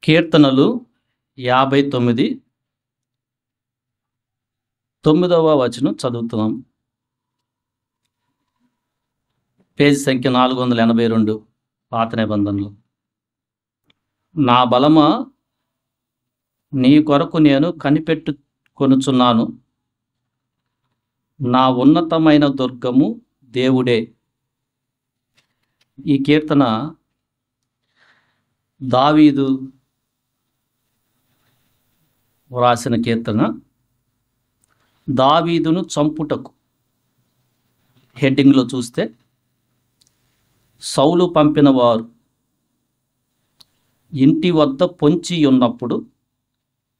కీర్తనలు 59 9వ వచనం చదువుతున్నాం. పేజీ సంఖ్య 482 పాత నిబంధనలు. నా బలమా, నీ కొరకు నేను కనిపెట్టుకొనుచున్నాను. నా ఉన్నతమైన దుర్గము దేవుడే. ఈ కీర్తన దావీదు వ్రాసిన కీర్తన. దావీదును చంపుటకు హెడ్డింగ్లో చూస్తే, సౌలు పంపిన వారు ఇంటి వద్ద పొంచి ఉన్నప్పుడు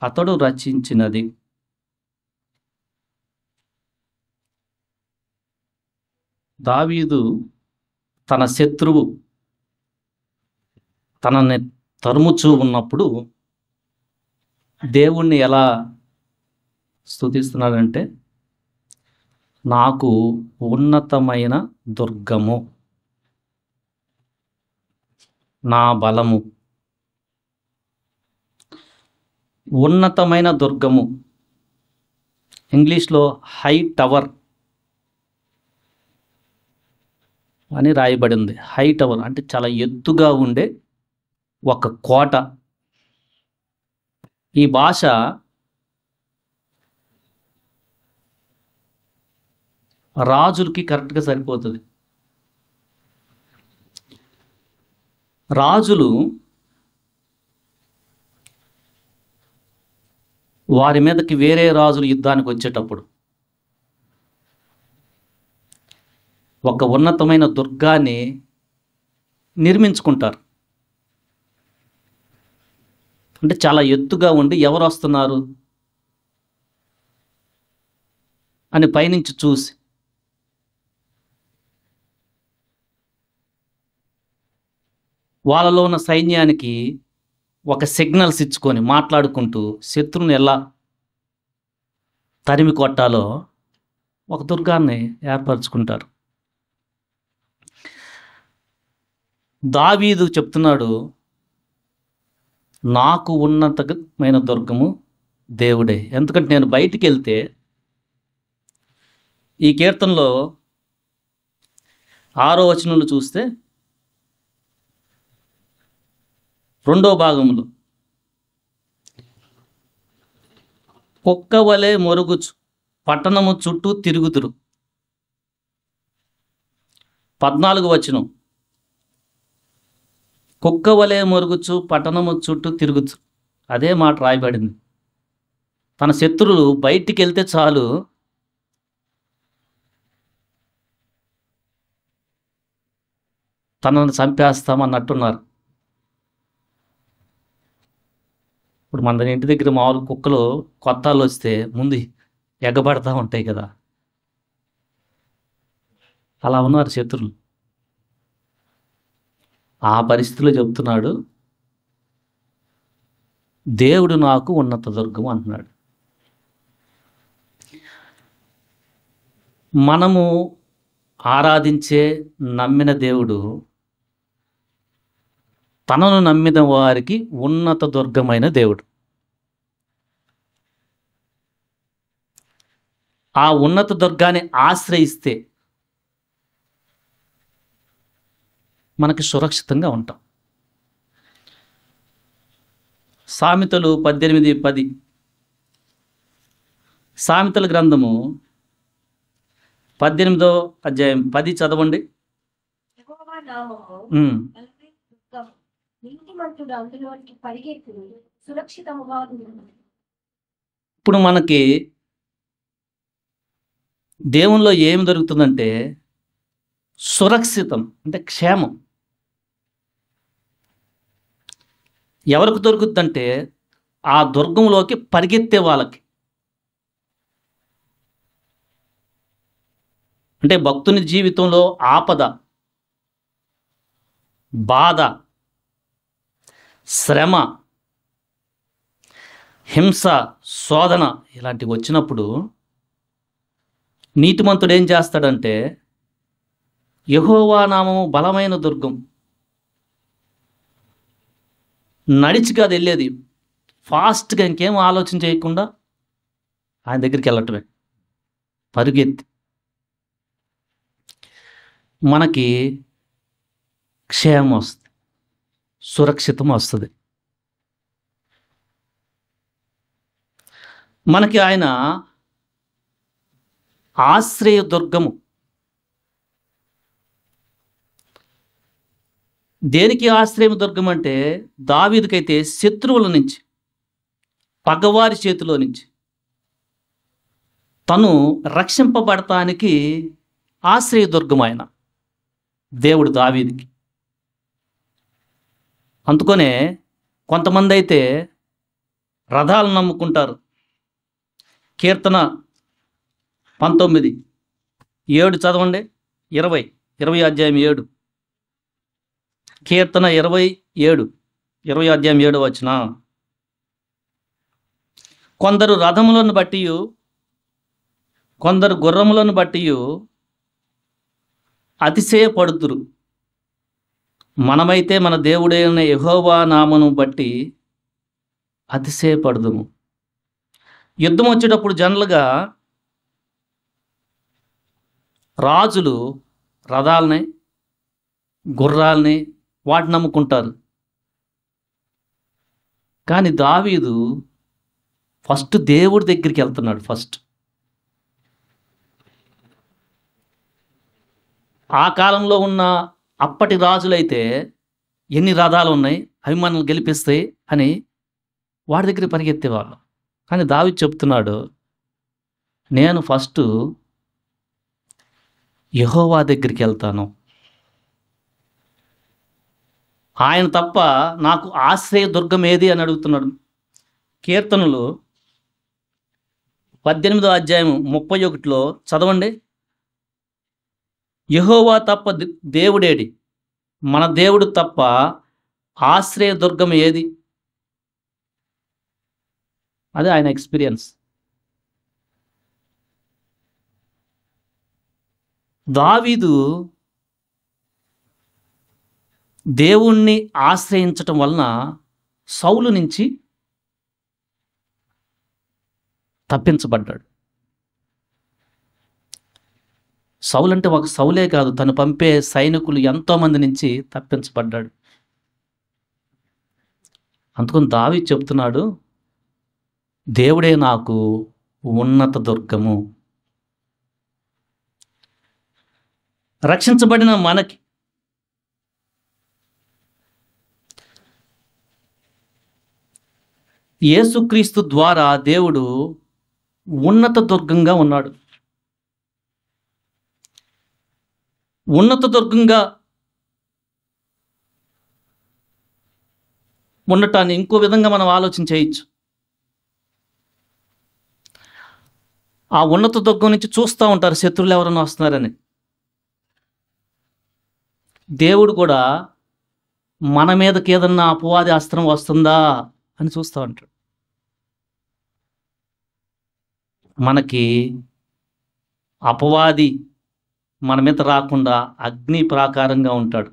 అతడు రచించినది. దావీదు తన శత్రువు తనని తరుముచూ ఉన్నప్పుడు దేవుణ్ణి ఎలా స్తుతిస్తున్నాడంటే, నాకు ఉన్నతమైన దుర్గము, నా బలము. ఉన్నతమైన దుర్గము, ఇంగ్లీష్లో హై టవర్ అని రాయబడింది. హై టవర్ అంటే చాలా ఎత్తుగా ఉండే ఒక కోట. ఈ భాష రాజులకి కరెక్ట్గా సరిపోతుంది. రాజులు వారి మీదకి వేరే రాజులు యుద్ధానికి వచ్చేటప్పుడు ఒక ఉన్నతమైన దుర్గాన్ని నిర్మించుకుంటారు. అంటే చాలా ఎత్తుగా ఉండి ఎవరు వస్తున్నారు అని పైనుంచి చూసి వాళ్ళలో ఉన్న సైన్యానికి ఒక సిగ్నల్స్ ఇచ్చుకొని మాట్లాడుకుంటూ శత్రువుని ఎలా తరిమి కొట్టాలో ఒక దుర్గాన్ని ఏర్పరచుకుంటారు. దావీదు చెప్తున్నాడు, నాకు ఉన్నతమైన దుర్గము దేవుడే. ఎందుకంటే నేను బయటికి వెళ్తే, ఈ కీర్తనలో 6వ వచనంలో చూస్తే 2వ భాగంలో, కుక్క వలె మొరుగుచు పట్టణము చుట్టూ తిరుగుతురు. 14వ వచనం, కుక్క వలె మొరుగుచు పట్టణము చుట్టూ తిరుగుచు. అదే మాట రాయబడింది. తన శత్రువులు బయటికి వెళ్తే చాలు తనను చంపేస్తామన్నట్టున్నారు. ఇప్పుడు మన ఇంటి దగ్గర మామూలు కుక్కలు కొత్తాలు వస్తే ముందు ఎగబడతా ఉంటాయి కదా, అలా ఉన్నారు శత్రువులు. ఆ పరిస్థితిలో చెప్తున్నాడు, దేవుడు నాకు ఉన్నత దుర్గం అంటున్నాడు. మనము ఆరాధించే నమ్మిన దేవుడు తనను నమ్మిన వారికి ఉన్నత దుర్గమైన దేవుడు. ఆ ఉన్నత దుర్గాన్ని ఆశ్రయిస్తే మనకి సురక్షితంగా ఉంటాం. సామెతలు 18:10, సామెతల గ్రంథము 18వ అధ్యాయం 10 చదవండి. ఇప్పుడు మనకి దేవునిలో ఏం దొరుకుతుందంటే సురక్షితం, అంటే క్షేమం. ఎవరికి దొరుకుతుందంటే ఆ దుర్గంలోకి పరిగెత్తే వాళ్ళకి. అంటే భక్తుని జీవితంలో ఆపద, బాధ, శ్రమ, హింస, శోధన ఇలాంటివి వచ్చినప్పుడు నీతిమంతుడు ఏం చేస్తాడంటే, యెహోవా నామము బలమైన దుర్గం, నడిచి కాదు వెళ్ళేది, ఫాస్ట్గా ఇంకేం ఆలోచన చేయకుండా ఆయన దగ్గరికి వెళ్ళటమే, పరుగెత్తి. మనకి క్షేమం వస్తుంది, సురక్షితం వస్తుంది. మనకి ఆయన ఆశ్రయ దుర్గము. దేనికి ఆశ్రయ దుర్గం అంటే, దావీదుకైతే శత్రువుల నుంచి, పగవారి చేతిలో నుంచి తను రక్షింపబడటానికి ఆశ్రయ దుర్గం ఆయన దేవుడు దావీదుకి. అందుకనే కొంతమంది అయితే రథాలు నమ్ముకుంటారు. కీర్తన 19:7 చదవండి. 20 అధ్యాయం 7. కీర్తన 20 అధ్యాయం 7 వచన. కొందరు రథములను బట్టి, కొందరు గుర్రములను బట్టి అతిశయపడుతురు, మనమైతే మన దేవుడైన యెహోవా నామమును బట్టి అతిశయపడుదుము. యుద్ధం వచ్చేటప్పుడు జనరల్గా రాజులు రథాలని, గుర్రాలని వాటిని నమ్ముకుంటారు. కానీ దావీదు ఫస్ట్ దేవుడి దగ్గరికి వెళ్తున్నాడు. ఫస్ట్ ఆ కాలంలో ఉన్న అప్పటి రాజులైతే ఎన్ని రథాలు ఉన్నాయి, అవి మనల్ని గెలిపిస్తాయి అని వాడి దగ్గర పరిగెత్తేవాళ్ళు. కానీ దావీదు చెప్తున్నాడు, నేను ఫస్ట్ యెహోవా దగ్గరికి వెళ్తాను, ఆయన తప్ప నాకు ఆశ్రయ దుర్గం ఏది అని అడుగుతున్నాడు. కీర్తనలు 18 అధ్యాయం 31 చదవండి. యెహోవా తప్ప దేవుడేడి, మన దేవుడు తప్ప ఆశ్రయ దుర్గం ఏది? అదే ఆయన ఎక్స్పీరియన్స్. దావీదు దేవుణ్ణి ఆశ్రయించటం వలన సౌలు నుంచి తప్పించబడ్డాడు. సౌలు అంటే ఒక సౌలే కాదు, తను పంపే సైనికులు ఎంతోమంది నుంచి తప్పించబడ్డాడు. అందుకని దావీదు చెప్తున్నాడు, దేవుడే నాకు ఉన్నత దుర్గము. రక్షించబడిన మనకి యేసుక్రీస్తు ద్వారా దేవుడు ఉన్నత దుర్గంగా ఉన్నాడు. ఉన్నత దుర్గంగా ఉండటాన్ని ఇంకో విధంగా మనం ఆలోచన చేయొచ్చు. ఆ ఉన్నత దుర్గం నుంచి చూస్తూ ఉంటారు శత్రువులు ఎవరైనా వస్తున్నారని. దేవుడు కూడా మన మీదకి ఏదన్నా అపవాది అస్త్రం వస్తుందా అని చూస్తూ ఉంటాడు. మనకి అపవాది మన మీద రాకుండా అగ్ని ప్రాకారంగా ఉంటాడు.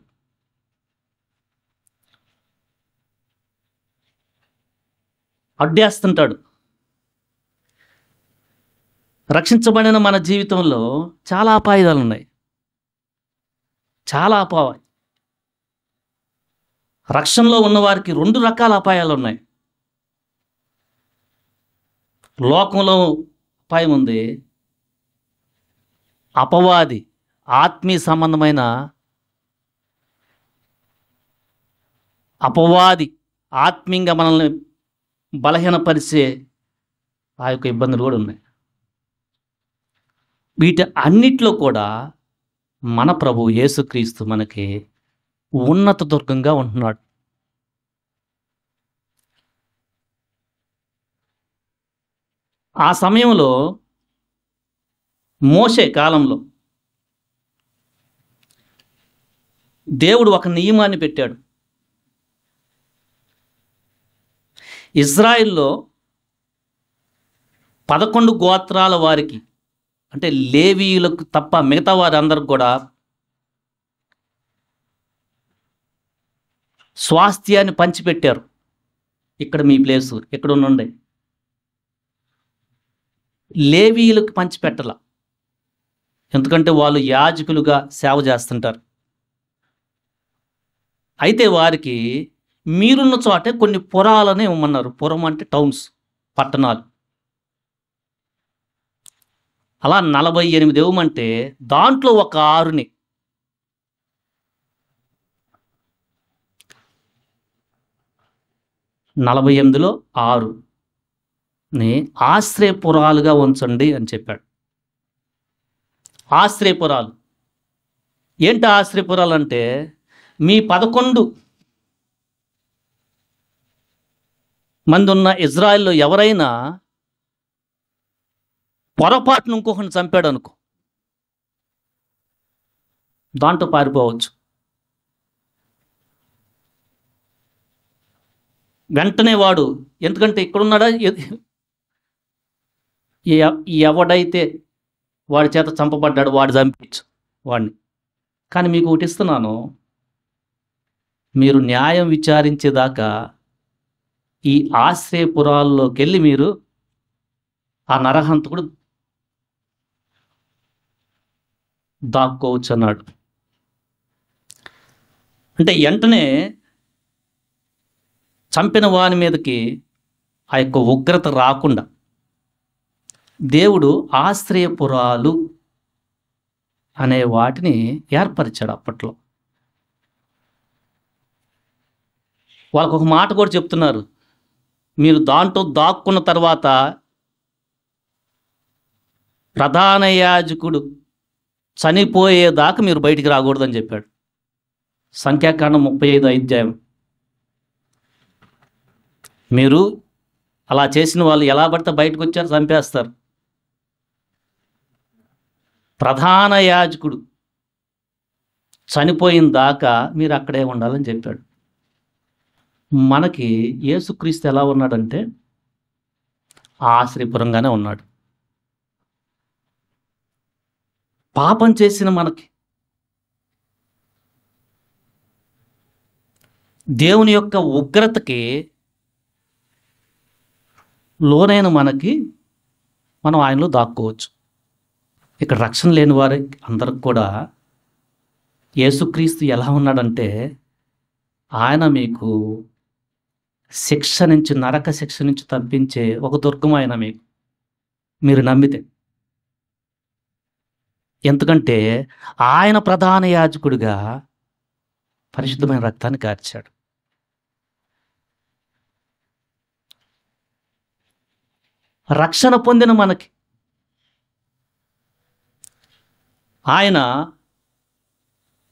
అడ్డేస్తుంటాడు. రక్షించబడిన మన జీవితంలో చాలా అపాయాలు ఉన్నాయి, చాలా అపాయం. రక్షణలో ఉన్నవారికి 2 రకాల అపాయాలు ఉన్నాయి. లోకంలో అపాయం ఉంది, అపవాది ఆత్మీయ సంబంధమైన అపవాది ఆత్మీయంగా మనల్ని బలహీనపరిచే ఆ యొక్క ఇబ్బందులు కూడా ఉన్నాయి. వీటి అన్నిట్లో కూడా మన ప్రభు యేసుక్రీస్తు మనకి ఉన్నత దుర్గంగా ఉంటున్నాడు. ఆ సమయంలో మోషే కాలంలో దేవుడు ఒక నియమాన్ని పెట్టాడు. ఇజ్రాయిల్లో 11 గోత్రాల వారికి, అంటే లేవీయులకు తప్ప మిగతా వారందరికి కూడా స్వాస్థ్యాన్ని పంచిపెట్టారు. ఇక్కడ మీ ప్లేసు, ఇక్కడ ఉండండి. లేవీయులకు పంచిపెట్టల, ఎందుకంటే వాళ్ళు యాజకులుగా సేవ చేస్తుంటారు. అయితే వారికి మీరున్న చోటే కొన్ని పురాలని ఇవ్వమన్నారు. పురం అంటే టౌన్స్, పట్టణాలు. అలా 48 ఇవ్వమంటే దాంట్లో ఒక 6ని 48లో 6ని ఆశ్రయపురాలుగా ఉంచండి అని చెప్పాడు. ఆశ్రయపురాలు ఏంటి? ఆశ్రయపురాలు అంటే మీ 11 మంది ఉన్న ఇజ్రాయెల్లో ఎవరైనా పొరపాటును ఇంకొకరిని చంపాడు అనుకో, దాంట్లో పారిపోవచ్చు. వెంటనే వాడు, ఎందుకంటే ఇక్కడున్నాడా, ఎవడైతే వాడి చేత చంపబడ్డాడు వాడు చంపించు వాడిని. కానీ మీకు ఒకటి ఇస్తున్నాను, మీరు న్యాయం విచారించేదాకా ఈ ఆశ్రయపురాల్లోకి వెళ్ళి మీరు ఆ నరహంతకుడు దాక్కోవచ్చు అన్నాడు. అంటే వెంటనే చంపిన వాని మీదకి ఆ యొక్క ఉగ్రత రాకుండా దేవుడు ఆశ్రయపురాలు అనే వాటిని ఏర్పరిచాడు అప్పట్లో. వాళ్ళకు ఒక మాట కూడా చెప్తున్నారు, మీరు దాంట్లో దాక్కున్న తర్వాత ప్రధాన యాజకుడు చనిపోయేదాకా మీరు బయటికి రాకూడదని చెప్పాడు. సంఖ్యాకాండం 35 అధ్యాయం. మీరు అలా చేసిన వాళ్ళు ఎలా పడితే బయటకు వచ్చారు, చంపేస్తారు. ప్రధాన యాజకుడు చనిపోయిన దాకా మీరు అక్కడే ఉండాలని చెప్పాడు. మనకి యేసుక్రీస్తు ఎలా ఉన్నాడంటే ఆశ్రయపురంగానే ఉన్నాడు. పాపం చేసిన మనకి దేవుని యొక్క ఉగ్రతకి లోనైన మనకి మనం ఆయనలో దాక్కోవచ్చు. ఇక్కడ రక్షణ లేని వారి అందరికి కూడా యేసుక్రీస్తు ఎలా ఉన్నాడంటే ఆయన మీకు శిక్ష నుంచి, నరక శిక్ష నుంచి తప్పించే ఒక దుర్గం ఆయన మీకు, మీరు నమ్మితే. ఎందుకంటే ఆయన ప్రధాన యాజకుడిగా పరిశుద్ధమైన రక్తాన్ని కార్చాడు. రక్షణ పొందిన మనకి ఆయన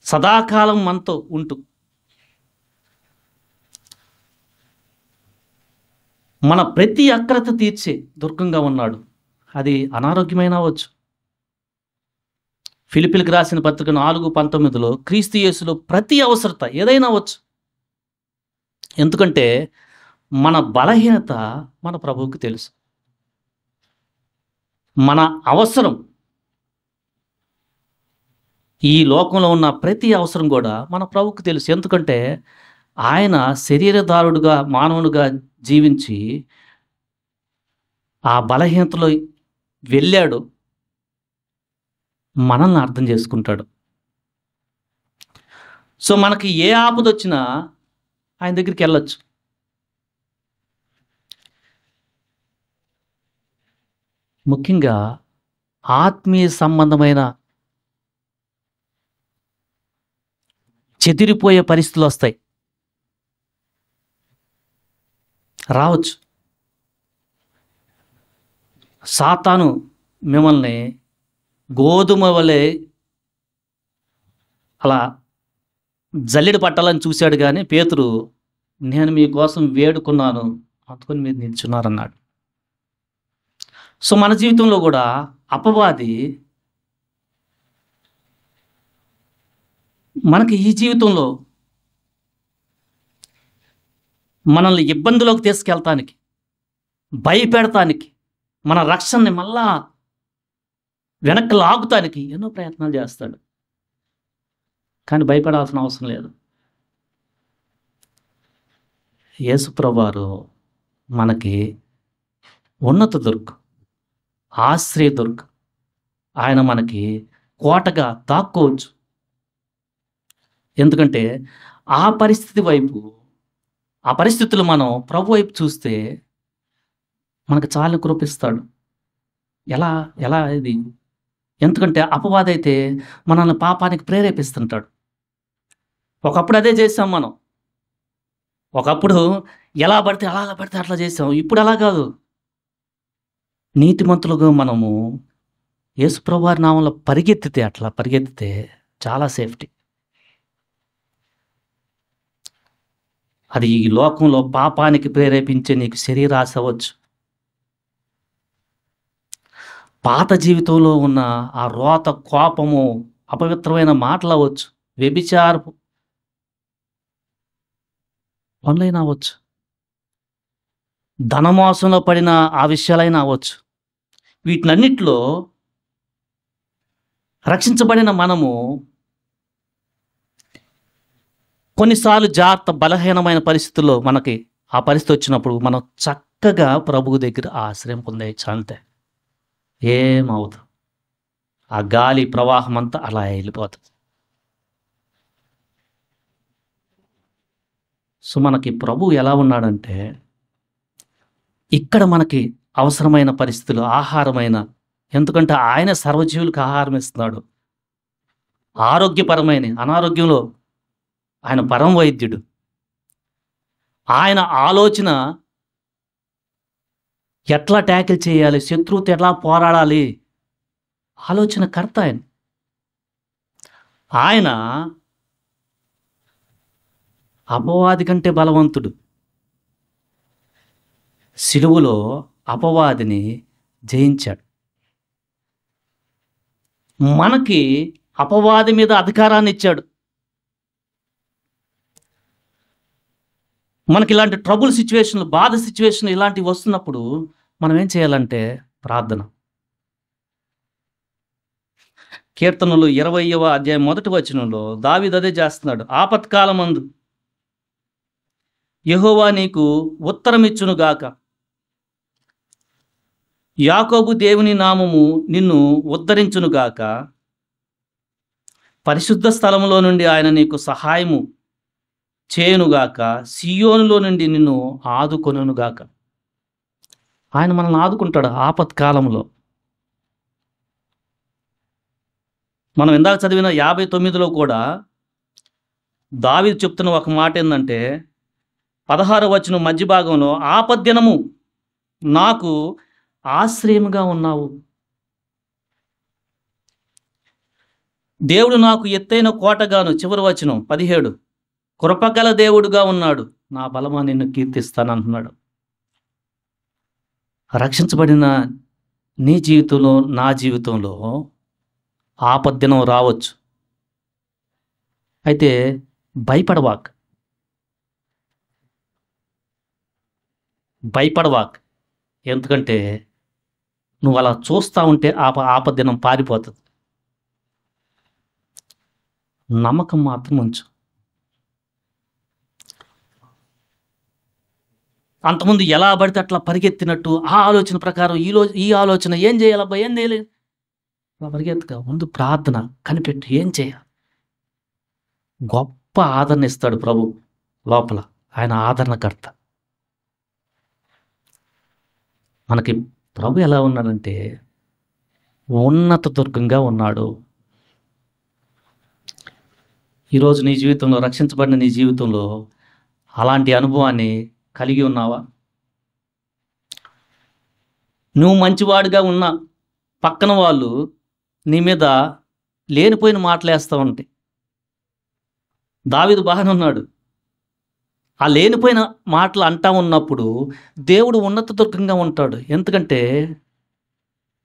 సదాకాలం మనతో ఉంటూ మన ప్రతి అక్రత తీర్చే దుర్గంగా ఉన్నాడు. అది అనారోగ్యమైన అవ్వచ్చు. ఫిలిప్పీలకు రాసిన పత్రిక 4:19లో క్రీస్తు యేసులో ప్రతి అవసరత ఏదైనా అవ్వచ్చు. ఎందుకంటే మన బలహీనత మన ప్రభువుకి తెలుసు. మన అవసరం, ఈ లోకంలో ఉన్న ప్రతి అవసరం కూడా మన ప్రభువుకి తెలుసు. ఎందుకంటే ఆయన శరీరధారుడుగా, మానవుడిగా జీవించి ఆ బలహీనతలో వెళ్ళాడు. మనల్ని అర్థం చేసుకుంటాడు. సో మనకి ఏ ఆపద వచ్చినా ఆయన దగ్గరికి వెళ్ళొచ్చు. ముఖ్యంగా ఆత్మీయ సంబంధమైన చెదిరిపోయే పరిస్థితులు వస్తాయి, రావచ్చు. సాతాను మిమ్మల్ని గోధుమ వలె అలా జల్లెడ పట్టాలని చూశాడు, కానీ పేతురు, నేను మీకోసం వేడుకున్నాను, అందుకొని మీరు నిల్చున్నారన్నాడు. సో మన జీవితంలో కూడా అపవాది మనకి ఈ జీవితంలో మనల్ని ఇబ్బందులోకి తీసుకెళ్తానికి, భయపెడతానికి, మన రక్షణని మళ్ళా వెనక్కి లాగుతానికి ఎన్నో ప్రయత్నాలు చేస్తాడు. కానీ భయపడాల్సిన అవసరం లేదు. యేసుప్రభువారు మనకి ఉన్నత దుర్గం, ఆశ్రయ దుర్గం. ఆయన మనకి కోటగా దాక్కోవచ్చు. ఎందుకంటే ఆ పరిస్థితి వైపు, ఆ పరిస్థితులు మనం ప్రభు వైపు చూస్తే మనకు చాలు కృపిస్తాడు. ఎలా ఎలా ఇది? ఎందుకంటే అపవాదైతే మనల్ని పాపానికి ప్రేరేపిస్తుంటాడు. ఒకప్పుడు అదే చేసాం మనం. ఒకప్పుడు ఎలా పడితే అలా పడితే అట్లా చేసాం. ఇప్పుడు అలా కాదు. నీతిమంతులుగా మనము యేసుప్రభువారి నామంలో పరిగెత్తితే చాలా సేఫ్టీ. అది ఈ లోకంలో పాపానికి ప్రేరేపించే నీకు శరీరాశ అవ్వచ్చు. పాత జీవితంలో ఉన్న ఆ రోత, కోపము, అపవిత్రమైన మాటలు అవ్వచ్చు, వ్యభిచారపు పనులైనా అవ్వచ్చు, ధనమోసంలో పడిన ఆ విషయాలైనా అవ్వచ్చు. వీటినన్నిటిలో రక్షించబడిన మనము కొన్నిసార్లు బలహీనమైన పరిస్థితుల్లో మనకి ఆ పరిస్థితి వచ్చినప్పుడు మనం చక్కగా ప్రభువు దగ్గర ఆశ్రయం పొందేయచ్చు. అంతే, ఏమవుతుంది. ఆ గాలి ప్రవాహం అంతా అలా వెళ్ళిపోతుంది. సో మనకి ప్రభు ఎలా ఉన్నాడంటే, ఇక్కడ మనకి అవసరమైన పరిస్థితులు, ఆహారమైన, ఎందుకంటే ఆయన సర్వజీవులకు ఆహారం ఇస్తున్నాడు. ఆరోగ్యపరమైన, అనారోగ్యంలో ఆయన పరమ వైద్యుడు. ఆయన ఆలోచన ఎట్లా ట్యాకిల్ చేయాలి, శత్రువుతో ఎట్లా పోరాడాలి, ఆలోచన కర్త ఆయన. ఆయన అపవాది కంటే బలవంతుడు. సిలువలో అపవాదిని జయించాడు. మనకి అపవాది మీద అధికారాన్ని ఇచ్చాడు. మనకి ఇలాంటి ట్రబుల్ సిచ్యువేషన్లు, బాధ సిచ్యువేషన్లు ఇలాంటివి వస్తున్నప్పుడు మనం ఏం చేయాలంటే ప్రార్థన. కీర్తనలు 20వ అధ్యాయం 1వ వచనంలో దావీదు అదే చేస్తున్నాడు. ఆపత్కాలమందు యెహోవా నీకు ఉత్తరమిచ్చునుగాక, యాకోబు దేవుని నామము నిన్ను ఉద్ధరించునుగాక, పరిశుద్ధ స్థలములో నుండి ఆయన నీకు సహాయము చేయునుగాక, సియోనులో నుండి నిన్ను ఆదుకొనుగాక. ఆయన మనల్ని ఆదుకుంటాడు ఆపత్కాలంలో. మనం ఇందాక చదివిన 59లో కూడా దావీదు చెప్తున్న ఒక మాట ఏంటంటే, 16వ వచనం మధ్య భాగంలో, ఆపద్దినము నాకు ఆశ్రయముగా ఉన్నావు, దేవుడు నాకు ఎత్తైన కోటగాను. చివరి వచనం 17, కృపగల దేవుడుగా ఉన్నాడు, నా బలమా నిన్ను కీర్తిస్తాను అంటున్నాడు. రక్షించబడిన నీ జీవితంలో, నా జీవితంలో ఆపద్దినం రావచ్చు. అయితే భయపడవాక్. ఎందుకంటే నువ్వు అలా చూస్తూ ఉంటే ఆపద్దినం పారిపోతుంది. నమ్మకం మాత్రం ఉంచు. అంతకుముందు ఎలా పడితే అట్లా పరిగెత్తినట్టు ఆ ఆలోచన ప్రకారం ఈ ఆలోచన ఏం చేయాలబ్బా, ఏం చేయలేదు, అలా పరిగెత్తుగా ముందు ప్రార్థన కనిపెట్టి ఏం చేయాలి. గొప్ప ఆదరణ ఇస్తాడు ప్రభు లోపల. ఆయన ఆదరణకర్త. మనకి ప్రభు ఎలా ఉన్నాడంటే ఉన్నత దుర్గంగా ఉన్నాడు. ఈరోజు నీ జీవితంలో, రక్షించబడిన నీ జీవితంలో అలాంటి అనుభవాన్ని కలిగి ఉన్నావా? నువ్వు మంచివాడిగా ఉన్నా పక్కన వాళ్ళు నీ మీద లేనిపోయిన మాటలేస్తూ ఉంటాయి. దావీదు బాగానే ఉన్నాడు. ఆ లేనిపోయిన మాటలు అంటా ఉన్నప్పుడు దేవుడు ఉన్నత దుర్గంగా ఉంటాడు. ఎందుకంటే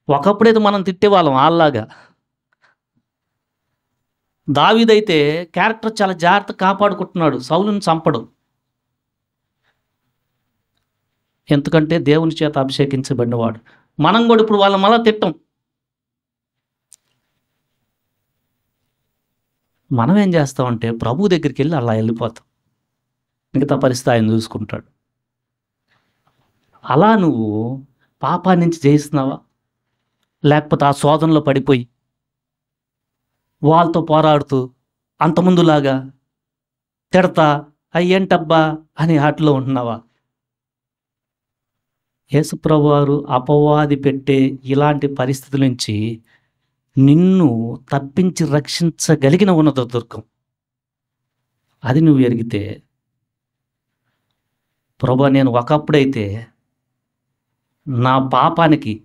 ఒకప్పుడైతే మనం తిట్టేవాళ్ళం వాళ్ళలాగా. దావీదైతే క్యారెక్టర్ చాలా జాగ్రత్త కాపాడుకుంటున్నాడు, సౌలుని చంపడు. ఎందుకంటే దేవుని చేత అభిషేకించబడినవాడు. మనం కూడా ఇప్పుడు వాళ్ళ మళ్ళా తిట్టం. మనం ఏం చేస్తామంటే ప్రభు దగ్గరికి వెళ్ళి అలా వెళ్ళిపోతాం. మిగతా పరిస్థితి ఆయన చూసుకుంటాడు. అలా నువ్వు పాపాన్ని నుంచి జయిస్తున్నావా? లేకపోతే ఆ శోధనలో పడిపోయి వాళ్ళతో పోరాడుతూ అంతకుముందులాగా తిడతా అయ్యేంటబ్బా అని ఆటలో ఉంటున్నావా? యేసుప్రభువారు అపవాది పెట్టే ఇలాంటి పరిస్థితుల నుంచి నిన్ను తప్పించి రక్షించగలిగిన ఉన్నత దుర్గం. అది నువ్వు ఎరిగితే, ప్రభా నేను ఒకప్పుడైతే నా పాపానికి,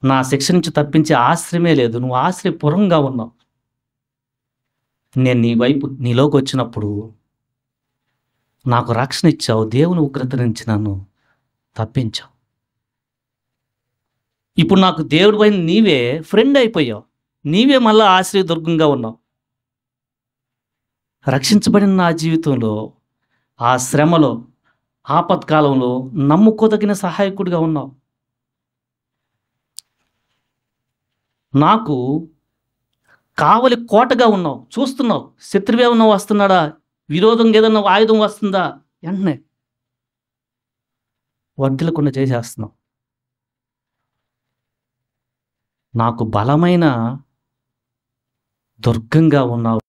నా శిక్ష నుంచి తప్పించే ఆశ్రయమే లేదు. నువ్వు ఆశ్రయపురంగా ఉన్నావు. నేను నీ వైపు నీలోకి వచ్చినప్పుడు నాకు రక్షణ ఇచ్చావు. దేవుని ఉగ్రత నుంచి నన్ను తప్పించావు. ఇప్పుడు నాకు దేవుడి పైన నీవే ఫ్రెండ్ అయిపోయావు. నీవే మళ్ళా ఆశ్రయదుర్గంగా ఉన్నావు. రక్షించబడిన నా జీవితంలో ఆ శ్రమలో, ఆపత్కాలంలో నమ్ముకోదగిన సహాయకుడిగా ఉన్నావు. నాకు కావలి కోటగా ఉన్నావు. చూస్తున్నావు శత్రువేమన్నా వస్తున్నాడా, విరోధంగా ఏదన్నా ఆయుధం వస్తుందా, వెంటనే వర్ధిల్లకుండా చేసేస్తున్నావు. నాకు బలమైన దుర్గంగా ఉన్నావు.